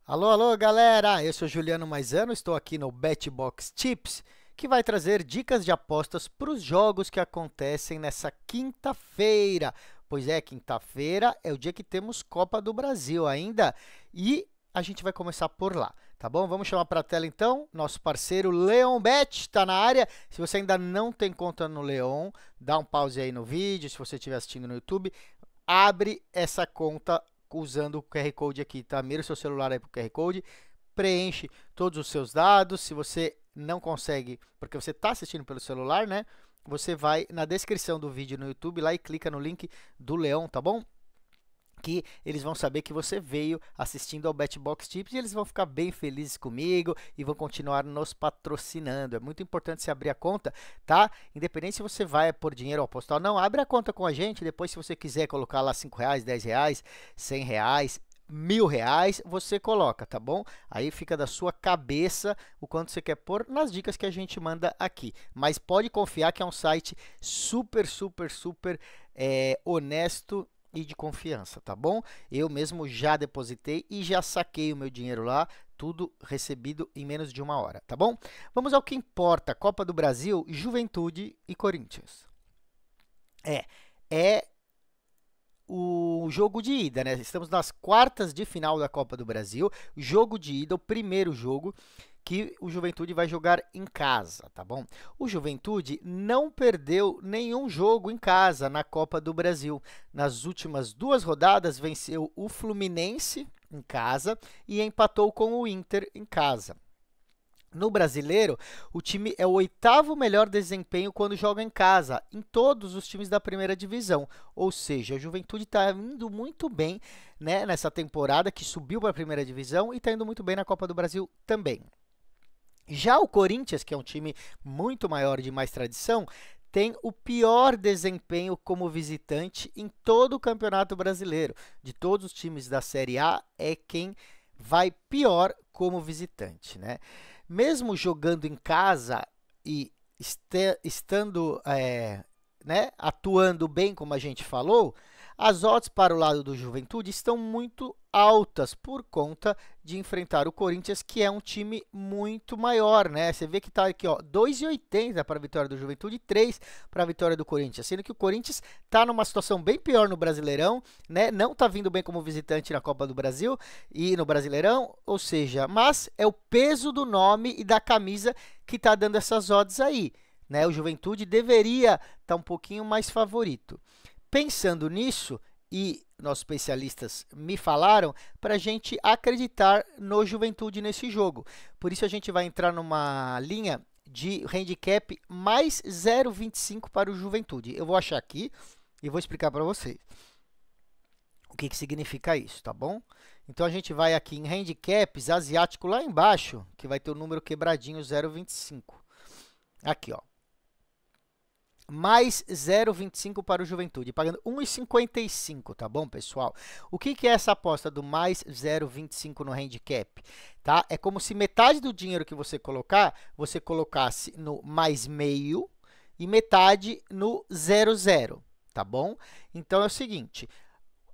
Alô, alô, galera! Eu sou Juliano Maisano, estou aqui no BetBox Tips, que vai trazer dicas de apostas para os jogos que acontecem nessa quinta-feira. Pois é, quinta-feira é o dia que temos Copa do Brasil ainda e a gente vai começar por lá, tá bom? Vamos chamar para a tela então, nosso parceiro Leonbet está na área. Se você ainda não tem conta no Leon, dá um pause aí no vídeo, se você estiver assistindo no YouTube, abre essa conta usando o QR Code aqui, tá? Mira o seu celular aí para o QR Code, preenche todos os seus dados. Se você não consegue, porque você está assistindo pelo celular, né? Você vai na descrição do vídeo no YouTube lá e clica no link do Leão, tá bom? Que eles vão saber que você veio assistindo ao BetBox Tips e eles vão ficar bem felizes comigo e vão continuar nos patrocinando. É muito importante você abrir a conta, tá? Independente se você vai por dinheiro ou apostar ou não, abre a conta com a gente. Depois, se você quiser colocar lá R$5, R$10, R$100, R$1.000, você coloca, tá bom? Aí fica da sua cabeça o quanto você quer pôr nas dicas que a gente manda aqui. Mas pode confiar que é um site super honesto e de confiança, tá bom? Eu mesmo já depositei e já saquei o meu dinheiro lá, tudo recebido em menos de 1 hora, tá bom? Vamos ao que importa, Copa do Brasil, Juventude e Corinthians. É o jogo de ida, né? Estamos nas quartas de final da Copa do Brasil, jogo de ida, o primeiro jogo que o Juventude vai jogar em casa, tá bom? O Juventude não perdeu nenhum jogo em casa na Copa do Brasil. Nas últimas 2 rodadas, venceu o Fluminense em casa e empatou com o Inter em casa. No Brasileiro, o time é o 8º melhor desempenho quando joga em casa, em todos os times da primeira divisão. Ou seja, a Juventude está indo muito bem, né, nessa temporada, que subiu para a primeira divisão e está indo muito bem na Copa do Brasil também. Já o Corinthians, que é um time muito maior e de mais tradição, tem o pior desempenho como visitante em todo o Campeonato Brasileiro. De todos os times da Série A, é quem vai pior como visitante, né? Mesmo jogando em casa e estando, atuando bem, como a gente falou, as odds para o lado do Juventude estão muito altas por conta de enfrentar o Corinthians, que é um time muito maior, né? Você vê que está aqui, ó, 2,80 para a vitória do Juventude e 3 para a vitória do Corinthians, sendo que o Corinthians está numa situação bem pior no Brasileirão, né? Não está vindo bem como visitante na Copa do Brasil e no Brasileirão, ou seja, mas é o peso do nome e da camisa que está dando essas odds aí, né? O Juventude deveria estar um pouquinho mais favorito. Pensando nisso, e nossos especialistas me falaram para a gente acreditar no Juventude nesse jogo. Por isso a gente vai entrar numa linha de handicap mais 0,25 para o Juventude. Eu vou achar aqui e vou explicar para vocês o que significa isso, tá bom? Então a gente vai aqui em handicaps asiático lá embaixo, que vai ter o número quebradinho 0,25. Aqui, ó. Mais 0,25 para o Juventude, pagando 1,55, tá bom, pessoal? O que é essa aposta do mais 0,25 no handicap? Tá? É como se metade do dinheiro que você colocar, você colocasse no mais meio e metade no 0,0, tá bom? Então é o seguinte,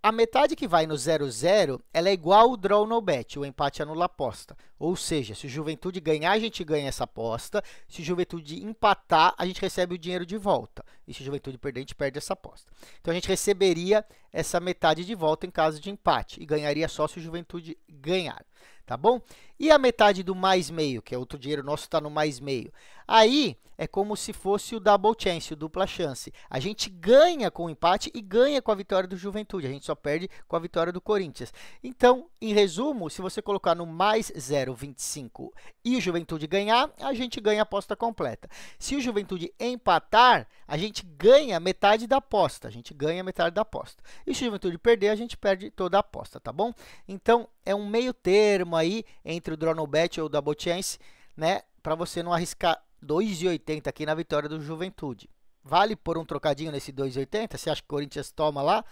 a metade que vai no 0,0, ela é igual ao draw no bet, o empate anula a aposta. Ou seja, se o Juventude ganhar, a gente ganha essa aposta. Se o Juventude empatar, a gente recebe o dinheiro de volta. E se o Juventude perder, a gente perde essa aposta. Então, a gente receberia essa metade de volta em caso de empate. E ganharia só se o Juventude ganhar, tá bom? E a metade do mais meio, que é outro dinheiro nosso, está no mais meio. Aí, é como se fosse o double chance, o dupla chance. A gente ganha com o empate e ganha com a vitória do Juventude. A gente só perde com a vitória do Corinthians. Então, em resumo, se você colocar no mais 0,25 e o Juventude ganhar, a gente ganha a aposta completa. Se o Juventude empatar, a gente ganha metade da aposta. A gente ganha metade da aposta. E se o Juventude perder, a gente perde toda a aposta, tá bom? Então, é um meio termo aí entre o draw no bet ou o double chance, né? Para você não arriscar 2,80 aqui na vitória do Juventude. Vale por um trocadinho nesse 2,80? Você acha que o Corinthians toma lá?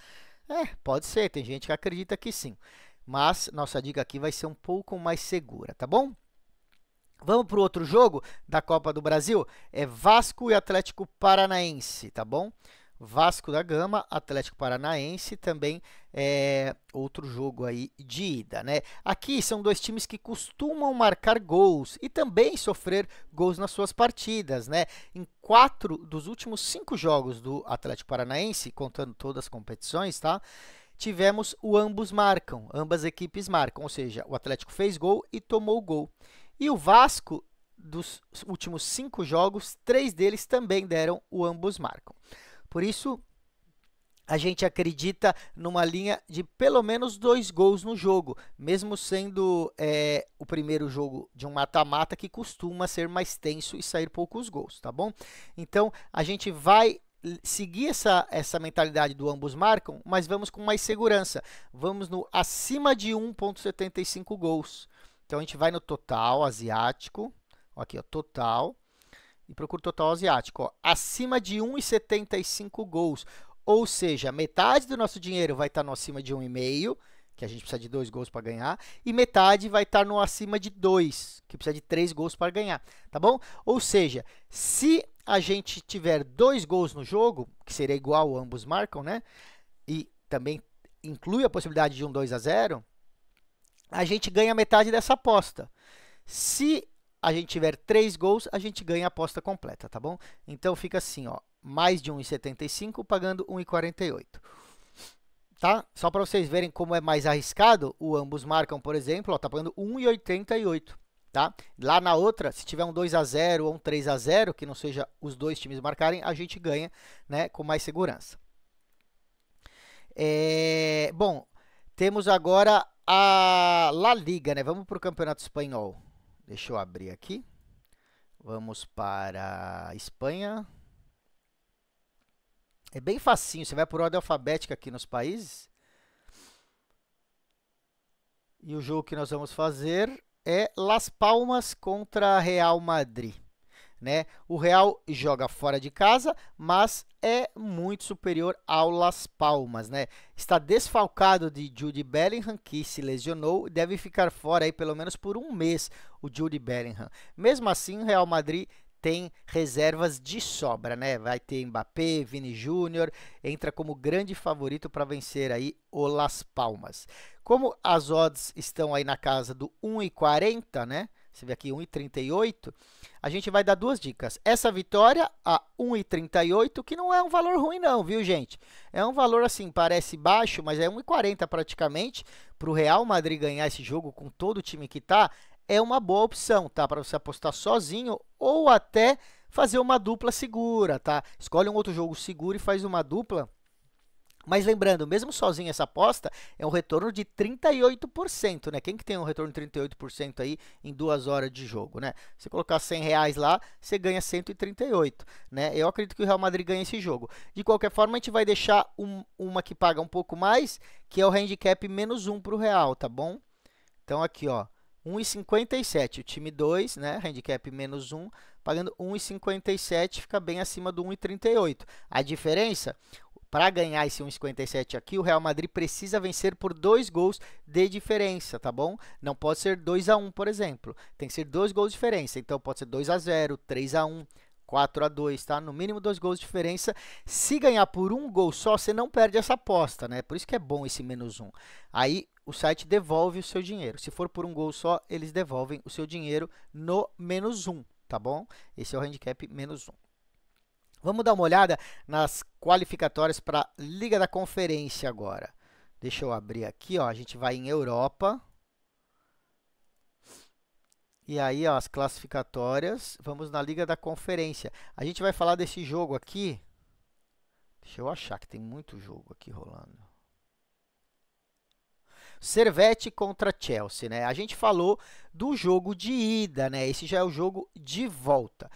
Pode ser, tem gente que acredita que sim. Mas nossa dica aqui vai ser um pouco mais segura, tá bom? Vamos para o outro jogo da Copa do Brasil? É Vasco e Atlético Paranaense, tá bom? Vasco da Gama, Atlético Paranaense, também outro jogo aí de ida, né? Aqui são dois times que costumam marcar gols e também sofrer gols nas suas partidas, né? Em 4 dos últimos 5 jogos do Atlético Paranaense, contando todas as competições, tá? Tivemos o ambos marcam, ambas equipes marcam, ou seja, o Atlético fez gol e tomou gol. E o Vasco, dos últimos 5 jogos, 3 deles também deram o ambos marcam. Por isso, a gente acredita numa linha de pelo menos 2 gols no jogo, mesmo sendo o primeiro jogo de um mata-mata que costuma ser mais tenso e sair poucos gols, tá bom? Então, a gente vai seguir essa mentalidade do ambos marcam, mas vamos com mais segurança. Vamos no acima de 1,75 gols. Então, a gente vai no total asiático, aqui, ó, total, e procura o total asiático, ó, acima de 1,75 gols. Ou seja, metade do nosso dinheiro vai estar no acima de 1,5, que a gente precisa de 2 gols para ganhar, e metade vai estar no acima de 2, que precisa de 3 gols para ganhar, tá bom? Ou seja, se a gente tiver 2 gols no jogo, que seria igual ambos marcam, né? E também inclui a possibilidade de um 2-0, a gente ganha metade dessa aposta. Se a gente tiver 3 gols, a gente ganha a aposta completa, tá bom? Então, fica assim, ó, mais de 1,75 pagando 1,48. Tá? Só para vocês verem como é mais arriscado, o ambos marcam, por exemplo, ó, tá pagando 1,88. Tá? Lá na outra, se tiver um 2-0 ou um 3-0, que não seja os dois times marcarem, a gente ganha, né, com mais segurança. Bom, temos agora a La Liga, né? Vamos para o Campeonato Espanhol. Deixa eu abrir aqui. Vamos para a Espanha. É bem facinho, você vai por ordem alfabética aqui nos países. E o jogo que nós vamos fazer é Las Palmas contra Real Madrid, né? O Real joga fora de casa, mas é muito superior ao Las Palmas, né? Está desfalcado de Jude Bellingham, que se lesionou, deve ficar fora aí pelo menos por um mês o Jude Bellingham. Mesmo assim, o Real Madrid tem reservas de sobra, né? Vai ter Mbappé, Vini Júnior, entra como grande favorito para vencer aí o Las Palmas. Como as odds estão aí na casa do 1,40, né? Você vê aqui 1,38, a gente vai dar 2 dicas. Essa vitória a 1,38, que não é um valor ruim não, viu, gente? É um valor assim, parece baixo, mas é 1,40 praticamente. Para o Real Madrid ganhar esse jogo com todo o time que está, é uma boa opção, tá? Para você apostar sozinho ou até fazer uma dupla segura, tá? Escolhe um outro jogo seguro e faz uma dupla. Mas lembrando, mesmo sozinho essa aposta é um retorno de 38%, né? Quem que tem um retorno de 38% aí em 2 horas de jogo, né? Se colocar R$100 lá, você ganha 138, né? Eu acredito que o Real Madrid ganha esse jogo. De qualquer forma, a gente vai deixar uma que paga um pouco mais, que é o handicap -1 para o Real, tá bom? Então, aqui, ó, 1,57, o time 2, né? Handicap -1, pagando 1,57, fica bem acima do 1,38. A diferença... Para ganhar esse 1,57 aqui, o Real Madrid precisa vencer por 2 gols de diferença, tá bom? Não pode ser 2-1, por exemplo. Tem que ser 2 gols de diferença. Então, pode ser 2-0, 3-1, 4-2, tá? No mínimo 2 gols de diferença. Se ganhar por 1 gol só, você não perde essa aposta, né? Por isso que é bom esse -1. Aí, o site devolve o seu dinheiro. Se for por 1 gol só, eles devolvem o seu dinheiro no -1, tá bom? Esse é o handicap -1. Vamos dar uma olhada nas qualificatórias para a Liga da Conferência agora. Deixa eu abrir aqui, ó, a gente vai em Europa. E aí, ó, as classificatórias, vamos na Liga da Conferência. A gente vai falar desse jogo aqui. Deixa eu achar que tem muito jogo aqui rolando. Servette contra Chelsea, né? A gente falou do jogo de ida, né? Esse já é o jogo de volta.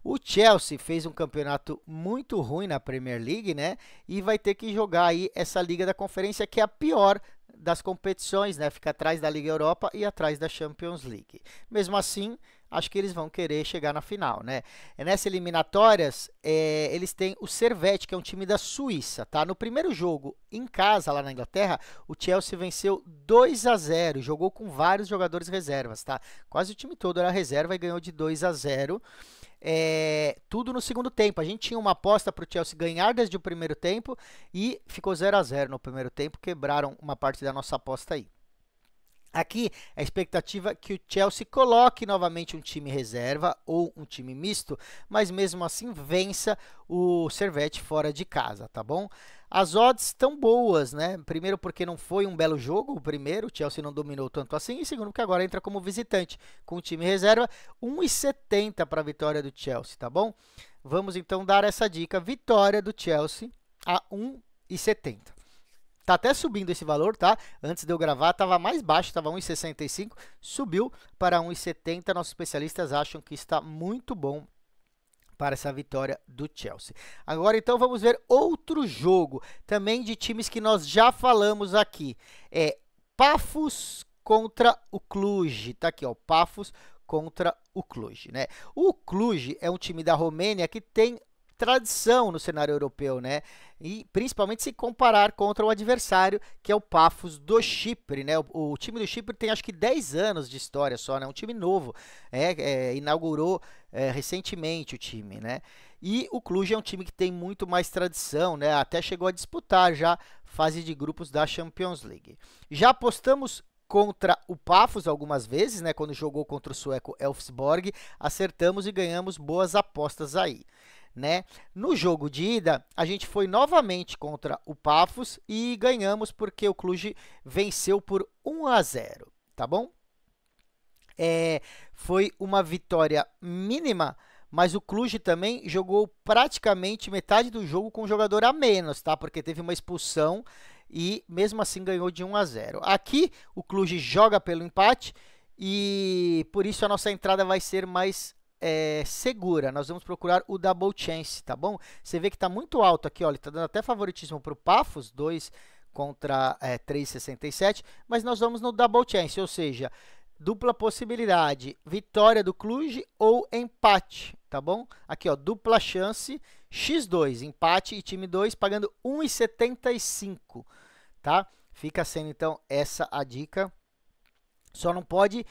O Chelsea fez um campeonato muito ruim na Premier League, né? E vai ter que jogar aí essa Liga da Conferência, que é a pior das competições, né? Fica atrás da Liga Europa e atrás da Champions League. Mesmo assim, acho que eles vão querer chegar na final, né? Nessas eliminatórias, eles têm o Servette, que é um time da Suíça, tá? No primeiro jogo, em casa, lá na Inglaterra, o Chelsea venceu 2-0, jogou com vários jogadores reservas, tá? Quase o time todo era reserva e ganhou de 2-0. tudo no segundo tempo. A gente tinha uma aposta para o Chelsea ganhar desde o primeiro tempo e ficou 0-0 no primeiro tempo, quebraram uma parte da nossa aposta aí. Aqui, a expectativa é que o Chelsea coloque novamente um time reserva ou um time misto, mas mesmo assim vença o Servette fora de casa, tá bom? As odds estão boas, né? Primeiro porque não foi um belo jogo, o primeiro, o Chelsea não dominou tanto assim, e segundo porque agora entra como visitante com o time reserva, 1,70 para a vitória do Chelsea, tá bom? Vamos então dar essa dica, vitória do Chelsea a 1,70. Tá até subindo esse valor, tá? Antes de eu gravar, estava mais baixo, estava 1,65, subiu para 1,70. Nossos especialistas acham que está muito bom para essa vitória do Chelsea. Agora, então, vamos ver outro jogo, também de times que nós já falamos aqui. Pafos contra o Cluj. Tá aqui, ó, Pafos contra o Cluj, né? O Cluj é um time da Romênia que tem tradição no cenário europeu, né? E principalmente se comparar contra o adversário, que é o Pafos do Chipre, né? O time do Chipre tem acho que 10 anos de história só, né? Um time novo, inaugurou recentemente o time, né? E o Cluj é um time que tem muito mais tradição, né? Até chegou a disputar já fase de grupos da Champions League. Já apostamos contra o Pafos algumas vezes, né? Quando jogou contra o sueco Elfsborg, acertamos e ganhamos boas apostas aí, né? No jogo de ida, a gente foi novamente contra o Pafos e ganhamos porque o Cluj venceu por 1-0, tá bom? Foi uma vitória mínima, mas o Cluj também jogou praticamente metade do jogo com um jogador a menos, tá? Porque teve uma expulsão e mesmo assim ganhou de 1-0. Aqui o Cluj joga pelo empate e por isso a nossa entrada vai ser mais segura. Nós vamos procurar o double chance, tá bom? Você vê que está muito alto aqui, ó, ele está dando até favoritismo para o Pafos, 2 contra 3,67, mas nós vamos no double chance, ou seja, dupla possibilidade, vitória do Cluj ou empate, tá bom? Aqui, ó, dupla chance, x2, empate e time 2 pagando 1,75, tá? Fica sendo, então, essa a dica. Só não pode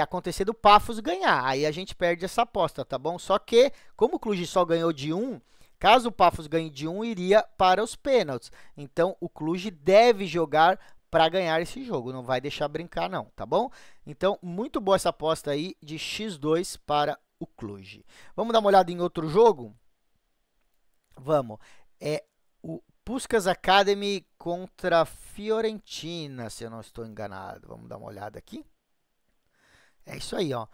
acontecer do Pafos ganhar, aí a gente perde essa aposta, tá bom? Só que, como o Cluj só ganhou de 1, caso o Pafos ganhe de 1, iria para os pênaltis. Então, o Cluj deve jogar para ganhar esse jogo, não vai deixar brincar não, tá bom? Então, muito boa essa aposta aí de x2 para o Cluj. Vamos dar uma olhada em outro jogo? Vamos. O Puskás Academy contra a Fiorentina, se eu não estou enganado. Vamos dar uma olhada aqui. É isso aí, ó.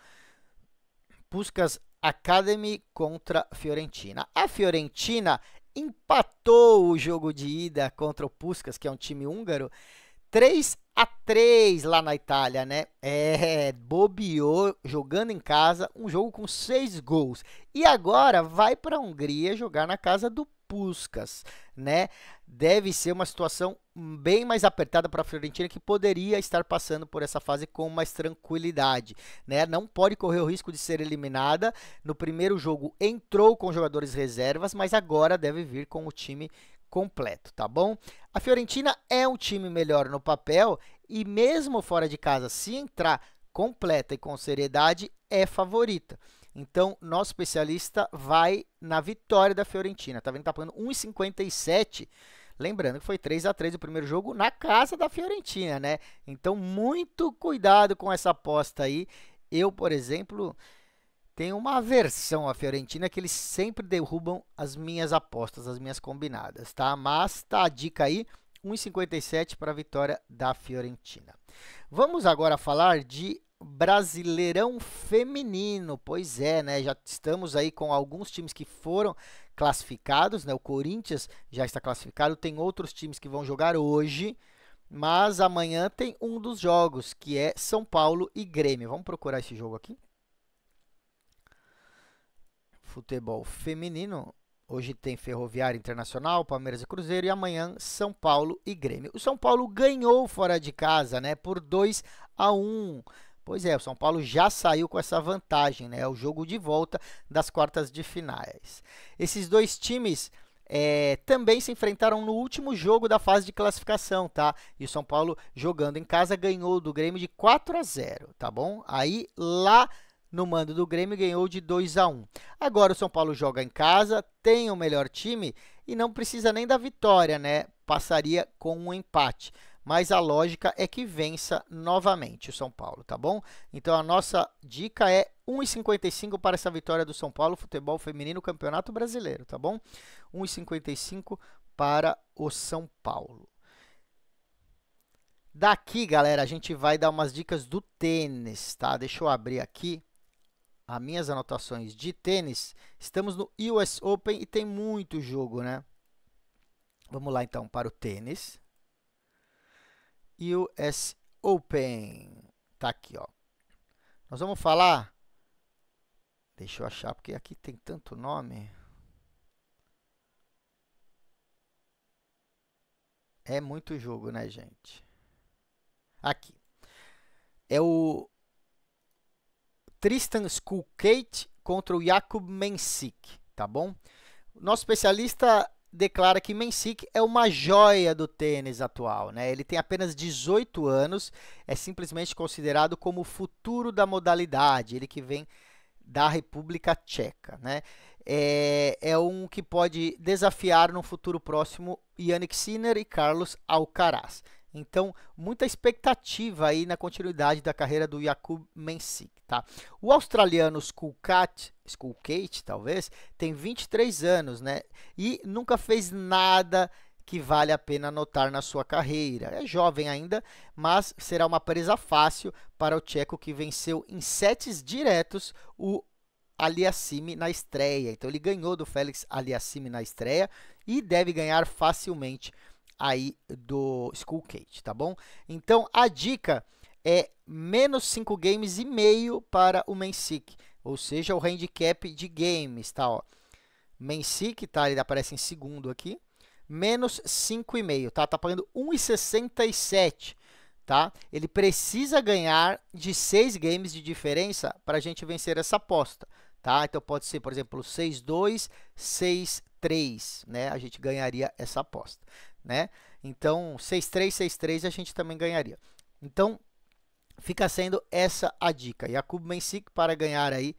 Puskás Academy contra a Fiorentina. A Fiorentina empatou o jogo de ida contra o Puskás, que é um time húngaro, 3-3 lá na Itália, né? Bobeou jogando em casa, um jogo com 6 gols. E agora vai para a Hungria jogar na casa do Puskás, né? Deve ser uma situação bem mais apertada para a Fiorentina, que poderia estar passando por essa fase com mais tranquilidade, né? Não pode correr o risco de ser eliminada. No primeiro jogo entrou com jogadores reservas, mas agora deve vir com o time completo, tá bom? A Fiorentina é um time melhor no papel e mesmo fora de casa, se entrar completa e com seriedade, é favorita. Então, nosso especialista vai na vitória da Fiorentina. Tá vendo? Tá pagando 1,57. Lembrando que foi 3-3 o primeiro jogo na casa da Fiorentina, né? Então, muito cuidado com essa aposta aí. Eu, por exemplo, tenho uma aversão à Fiorentina, que eles sempre derrubam as minhas apostas, as minhas combinadas, tá? Mas tá a dica aí, 1,57 para a vitória da Fiorentina. Vamos agora falar de Brasileirão Feminino. Pois é, né? Já estamos aí com alguns times que foram classificados, né? O Corinthians já está classificado, tem outros times que vão jogar hoje, mas amanhã tem um dos jogos, que é São Paulo e Grêmio. Vamos procurar esse jogo aqui. Futebol feminino. Hoje tem Ferroviária Internacional, Palmeiras e Cruzeiro, e amanhã São Paulo e Grêmio. O São Paulo ganhou fora de casa, né? Por 2-1. Pois é, o São Paulo já saiu com essa vantagem, né? É o jogo de volta das quartas de finais. Esses dois times também se enfrentaram no último jogo da fase de classificação, tá? E o São Paulo, jogando em casa, ganhou do Grêmio de 4-0, tá bom? Aí, lá no mando do Grêmio, ganhou de 2-1. Agora o São Paulo joga em casa, tem o melhor time e não precisa nem da vitória, né? Passaria com um empate. Mas a lógica é que vença novamente o São Paulo, tá bom? Então a nossa dica é 1,55 para essa vitória do São Paulo, futebol feminino, Campeonato Brasileiro, tá bom? 1,55 para o São Paulo. Daqui, galera, a gente vai dar umas dicas do tênis, tá? Deixa eu abrir aqui as minhas anotações de tênis. Estamos no US Open e tem muito jogo, né? Vamos lá, então, para o tênis. US Open. Tá aqui, ó. Nós vamos falar... Deixa eu achar, porque aqui tem tanto nome. É muito jogo, né, gente? Aqui. É o Tristan Skulkate contra o Jakub Mensik, tá bom? Nosso especialista declara que Mensik é uma joia do tênis atual, né? Ele tem apenas 18 anos, é simplesmente considerado como o futuro da modalidade, ele que vem da República Tcheca, né? É um que pode desafiar no futuro próximo Jannik Sinner e Carlos Alcaraz. Então, muita expectativa aí na continuidade da carreira do Jakub Mensik, tá? O australiano Skulkate, talvez, tem 23 anos, né? E nunca fez nada que vale a pena anotar na sua carreira. É jovem ainda, mas será uma presa fácil para o tcheco que venceu em sets diretos o Aliassime na estreia. Então, ele ganhou do Félix Aliassime na estreia e deve ganhar facilmente aí do Skulkate, tá bom? Então, a dica é menos 5 games e meio para o Mensik, ou seja, o handicap de games, tá? Ó. Mensik, tá? Ele aparece em segundo aqui, menos 5,5, tá? Tá pagando 1,67, tá? Ele precisa ganhar de 6 games de diferença para a gente vencer essa aposta, tá? Então, pode ser, por exemplo, 6-2, 6-3, né? A gente ganharia essa aposta, né? Então, 6-3, 6-3 a gente também ganharia. Então, fica sendo essa a dica. Jakub Mensik para ganhar aí,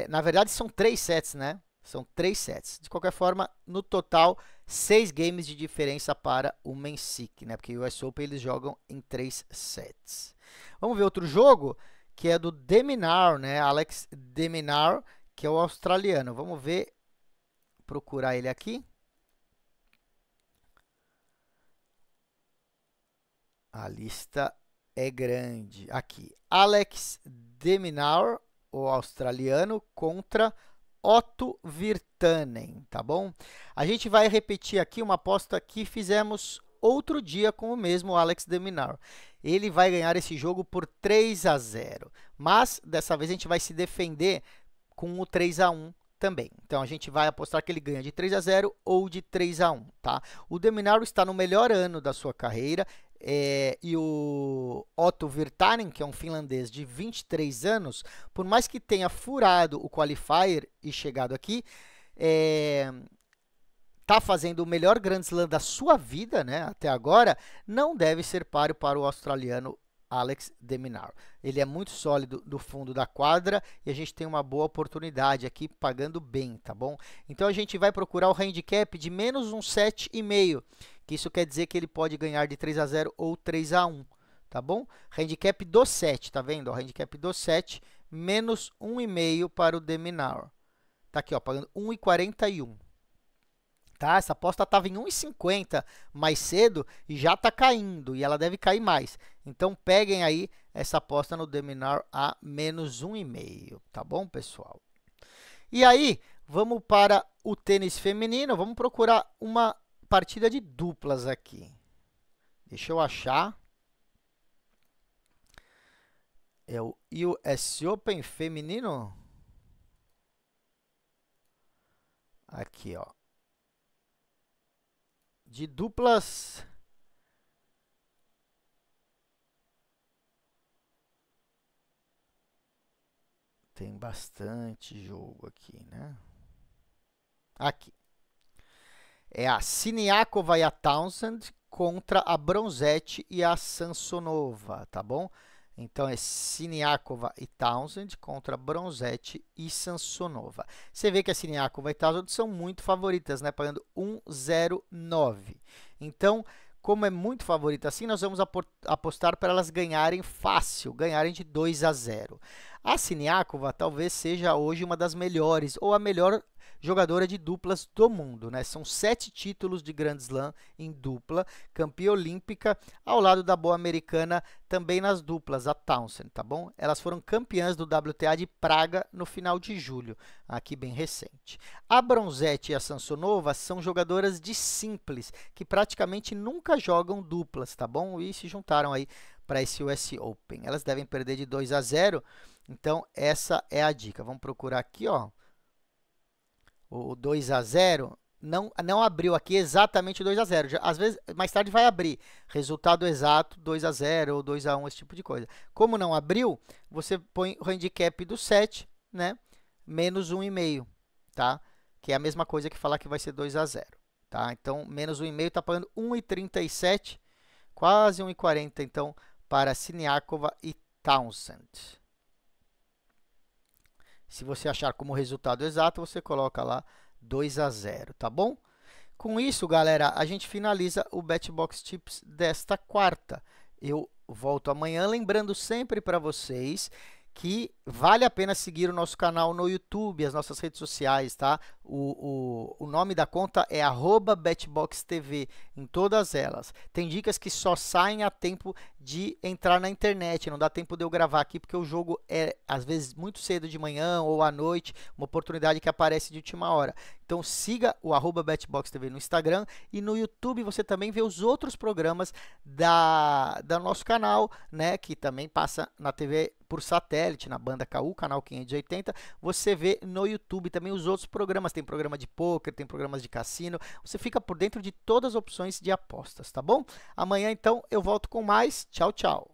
na verdade são 3 sets, né? São 3 sets. De qualquer forma, no total, 6 games de diferença para o Mensik, né? Porque o US Open eles jogam em 3 sets. Vamos ver outro jogo, que é do de Minaur, né? Alex de Minaur, que é o australiano. Vamos ver, procurar ele aqui. A lista é grande. Aqui, Alex de Minaur, o australiano, contra Otto Virtanen, tá bom? A gente vai repetir aqui uma aposta que fizemos outro dia com o mesmo Alex de Minaur. Ele vai ganhar esse jogo por 3-0, mas dessa vez a gente vai se defender com o 3-1 também. Então, a gente vai apostar que ele ganha de 3-0 ou de 3-1, tá? O de Minaur está no melhor ano da sua carreira, e o Otto Virtanen, que é um finlandês de 23 anos, por mais que tenha furado o qualifier e chegado aqui, está fazendo o melhor Grand Slam da sua vida, né, até agora, não deve ser páreo para o australiano Alex de Minaur. Ele é muito sólido do fundo da quadra e a gente tem uma boa oportunidade aqui pagando bem, tá bom? Então a gente vai procurar o handicap de menos um 7,5, que isso quer dizer que ele pode ganhar de 3-0 ou 3-1, tá bom? Handicap do 7, tá vendo? O handicap do 7, menos 1,5 para o de Minaur. Tá aqui, ó, pagando 1,41. Tá? Essa aposta estava em 1,50 mais cedo e já está caindo, e ela deve cair mais. Então, peguem aí essa aposta no de Minaur a menos 1,5, tá bom, pessoal? E aí, vamos para o tênis feminino, vamos procurar uma partida de duplas aqui. Deixa eu achar. É o US Open feminino. Aqui, ó. De duplas, tem bastante jogo aqui, né? Aqui. É a Siniakova e a Townsend contra a Bronzetti e a Samsonova, tá bom? Então, é Siniakova e Townsend contra Bronzetti e Samsonova. Você vê que a Siniakova e Townsend são muito favoritas, né? Pagando 1,09. Então, como é muito favorita assim, nós vamos apostar para elas ganharem fácil, ganharem de 2-0. A Siniakova talvez seja hoje uma das melhores, ou a melhor jogadora de duplas do mundo, né? São 7 títulos de Grand Slam em dupla, campeã olímpica, ao lado da boa americana também nas duplas, a Townsend, tá bom? Elas foram campeãs do WTA de Praga no final de julho, aqui bem recente. A Bronzetti e a Samsonova são jogadoras de simples, que praticamente nunca jogam duplas, tá bom? E se juntaram aí para esse US Open. Elas devem perder de 2-0, então essa é a dica. Vamos procurar aqui, ó. O 2-0 não abriu aqui exatamente 2-0. Às vezes, mais tarde vai abrir. Resultado exato, 2-0 ou 2-1, esse tipo de coisa. Como não abriu, você põe o handicap do set, né? Menos 1,5, tá? Que é a mesma coisa que falar que vai ser 2-0, tá? Então, menos 1,5 está pagando 1,37, quase 1,40, então, para Siniakova e Townsend. Se você achar como resultado exato, você coloca lá 2-0, tá bom? Com isso, galera, a gente finaliza o BetBox Tips desta quarta. Eu volto amanhã, lembrando sempre para vocês que vale a pena seguir o nosso canal no YouTube, as nossas redes sociais, tá? O nome da conta é @BetBoxTV, em todas elas. Tem dicas que só saem a tempo de entrar na internet, não dá tempo de eu gravar aqui, porque o jogo é, às vezes, muito cedo de manhã ou à noite, uma oportunidade que aparece de última hora. Então, siga o @BetBoxTV no Instagram e no YouTube você também vê os outros programas do nosso canal, né? Que também passa na TV por satélite, na banda KU, canal 580, você vê no YouTube também os outros programas, tem programa de poker, tem programas de cassino, você fica por dentro de todas as opções de apostas, tá bom? Amanhã, então, eu volto com mais. Tchau, tchau!